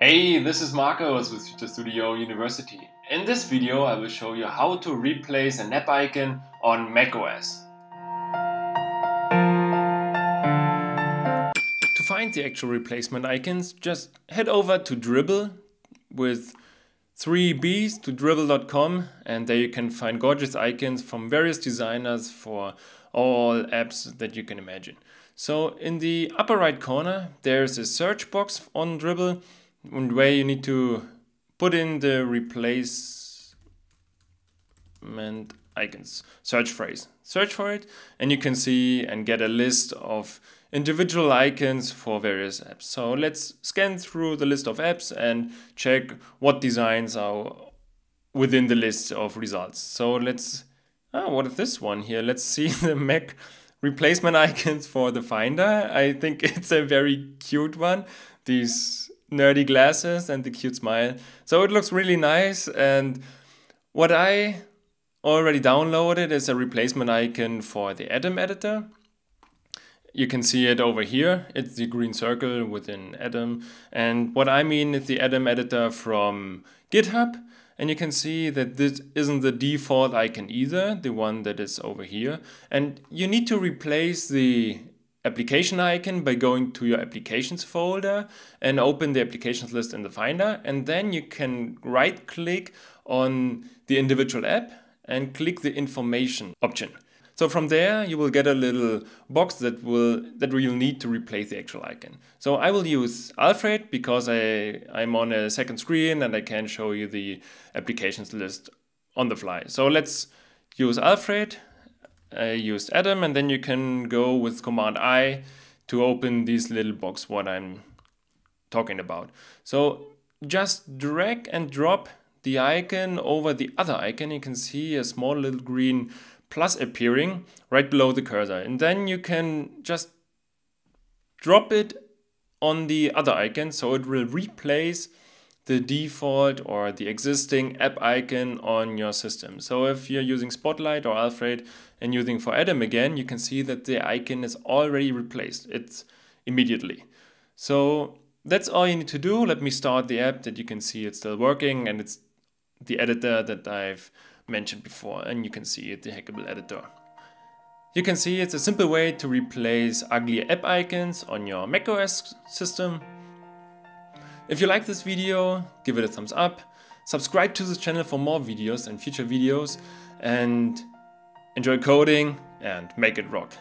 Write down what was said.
Hey, this is MacOS with Future Studio University. In this video I will show you how to replace an app icon on macOS. To find the actual replacement icons, just head over to Dribbble with 3 Bs to dribbble.com, and there you can find gorgeous icons from various designers for all apps that you can imagine. So in the upper right corner there's a search box on Dribbble where you need to put in the replacement icons search phrase. Search for it and you can see and get a list of individual icons for various apps. So let's scan through the list of apps and check what designs are within the list of results. So what is this one here? Let's see the Mac replacement icons for the Finder. I think it's a very cute one. These nerdy glasses and the cute smile. So it looks really nice, and what I already downloaded is a replacement icon for the Atom editor. You can see it over here. It's the green circle within Atom, and what I mean is the Atom editor from GitHub. And you can see that this isn't the default icon either, the one that is over here. And you need to replace the application icon by going to your applications folder and open the applications list in the Finder, and then you can right click on the individual app and click the information option. So from there you will get a little box that you'll need to replace the actual icon. So I will use Alfred because I'm on a second screen and I can show you the applications list on the fly. So let's use Alfred. I used Atom, and then you can go with Command I to open this little box what I'm talking about. So just drag and drop the icon over the other icon. You can see a small little green plus appearing right below the cursor, and then you can just drop it on the other icon so it will replace the default or the existing app icon on your system. So if you're using Spotlight or Alfred and using for Atom again, you can see that the icon is already replaced. It's immediately. So that's all you need to do. Let me start the app that you can see it's still working, and it's the editor that I've mentioned before, and you can see it, the hackable editor. You can see it's a simple way to replace ugly app icons on your macOS system. If you like this video, give it a thumbs up, subscribe to this channel for more videos and future videos, and enjoy coding and make it rock.